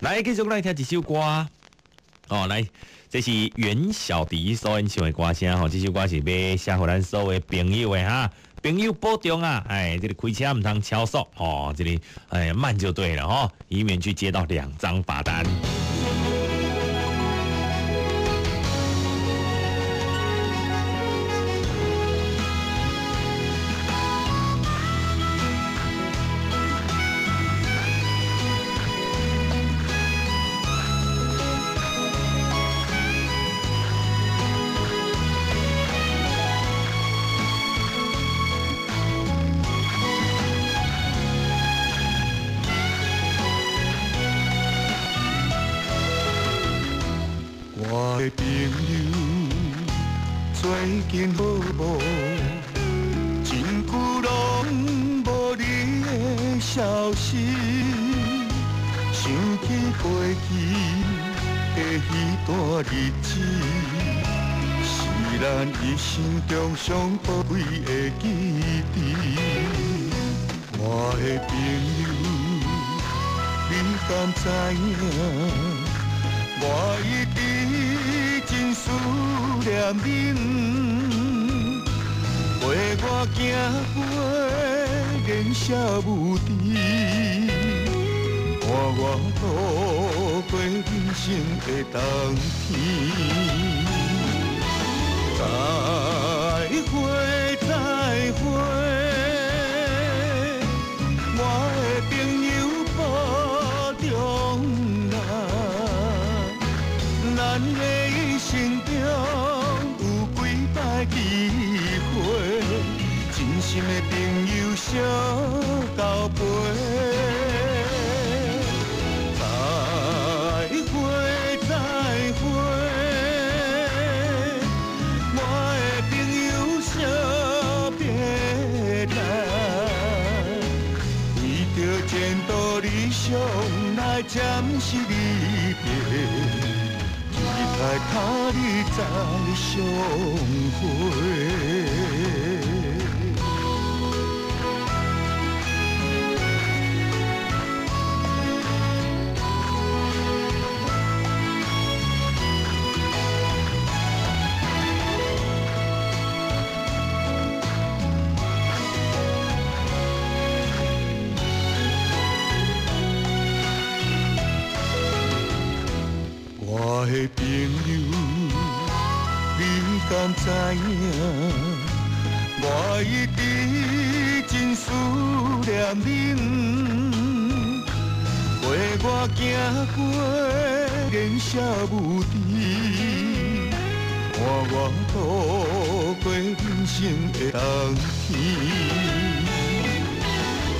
来，继续来听一首歌。哦，来，这是袁小迪所演唱的歌声吼，这首歌是要写给咱所有的朋友的哈，朋友保重啊！哎，这个开车唔通超速哦，这里慢就对了哦，以免去接到2张罚单。我的朋友最近好无？真久拢无你的消息，想起过去的彼段日子，是咱一生中上宝贵的记忆。我的朋友，你敢知影？我一直真思念恁，陪我行过年少无知，伴我度过人生的冬天。再会，再会，我的朋友保重啊！咱的一生中有几摆机会，真心的朋友相交陪。再会，再会，我的朋友惜别来，为着前途理想来暂时离别。在他日再相会。我的朋友，你敢知影？我一直真思念恁，陪我行过年少无知，伴我度过人生的冬天。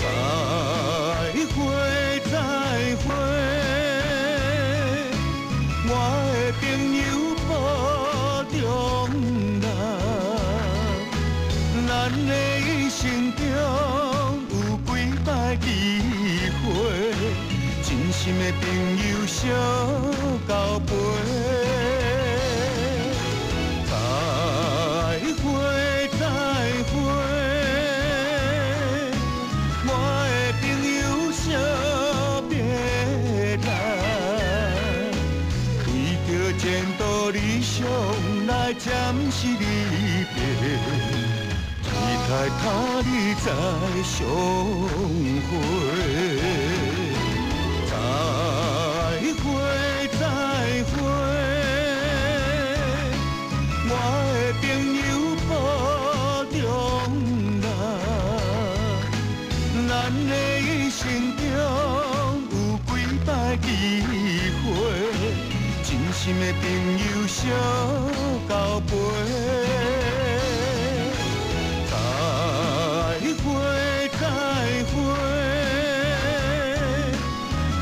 再会，再会。我的朋友保重啊！咱的一生中有几摆机会，真心的朋友相交陪。再会，再会，我的朋友惜别来。前途理想来暂时离别，期待他日再相会。再会，再会，我的朋友保重啊！咱的一生中有几摆机会。真心的朋友相交陪。再会，再会，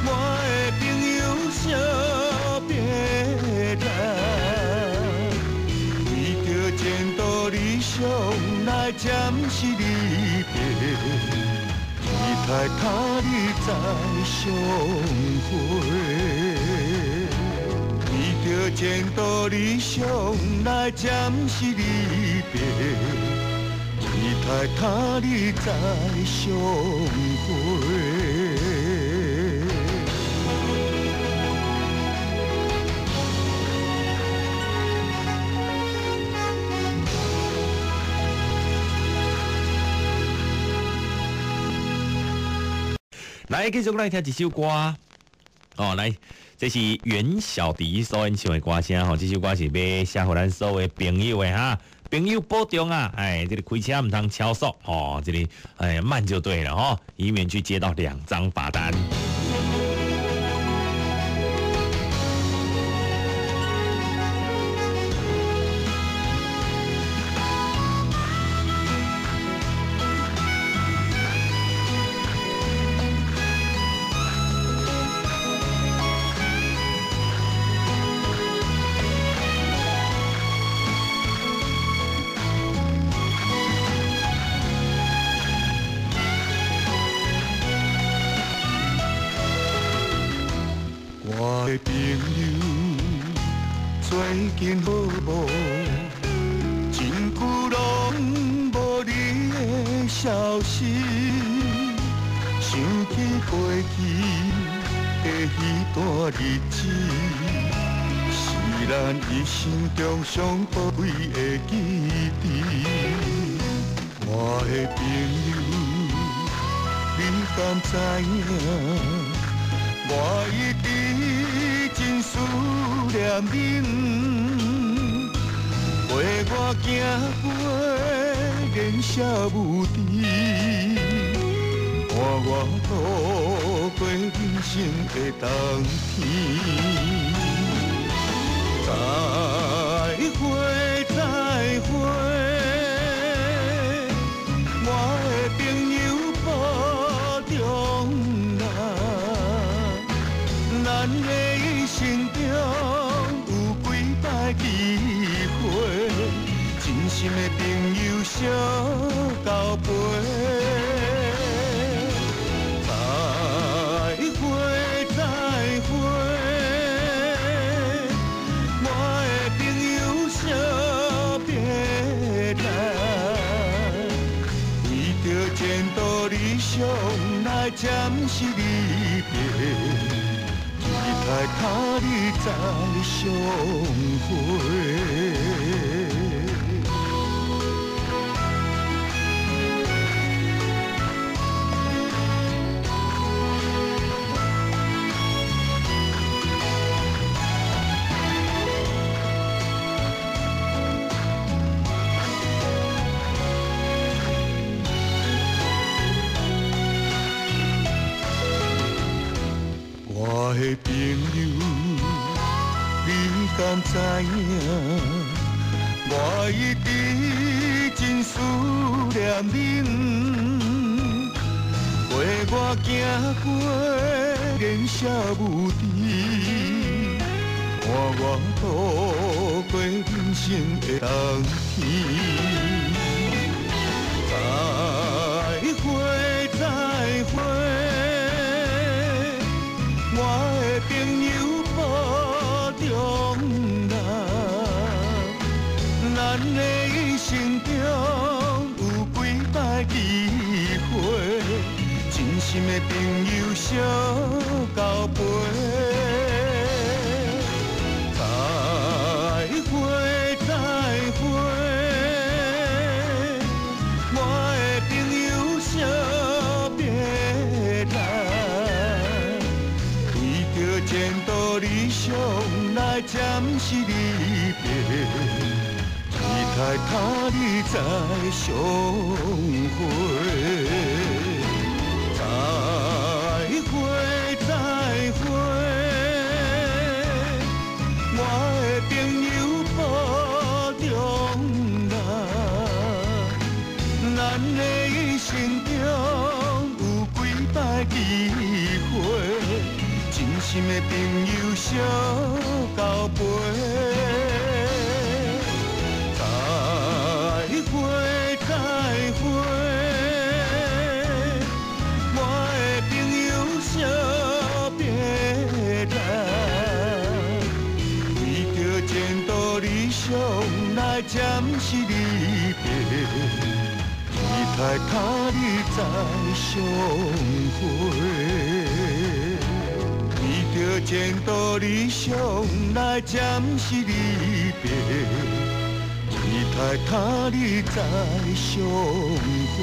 我的朋友惜别来，为着前途理想来暂时离别，期待他日再相会。为着前途理想来暂时离别，期待他日再相会。来继续来听一首歌。哦，来，这是袁小迪所演唱的歌声吼，这首歌是要写给咱所有的朋友的哈。朋友保重啊！哎，这个开车唔通超速哦，这里慢就对了哦，以免去接到2张罚单。我的朋友最近好无？真久拢无你的消息，想起过去的彼段日子，是咱一生中上宝贵的记忆。我的朋友，你敢知影？我一直真思念恁，陪我行过年少无知，伴我度过人生的冬天。再会，再会，我的朋友保重啦。咱的一生中有几摆机会，真心的朋友相交陪。再会，再会，我的朋友惜别来，为着前途理想来暂时离别。在他日再相会。我的朋友，你敢知影？我一直真思念恁，陪我行过年少无知，伴我度过人生的冬天。再会，再会。我的朋友保重啦，咱的一生中有几摆机会，真心的朋友相交陪。再会，再会，我的朋友惜别来。前途理想来暂时离别，期待他日再相会。再会，再会，我的朋友保重啦，咱的一生中有几摆机会。真心的朋友相交陪。再会，再会，我的朋友惜别来，为着前途理想来暂时离别，期待他日再相会。为着前途理想来暂时离别，期待他日再相会。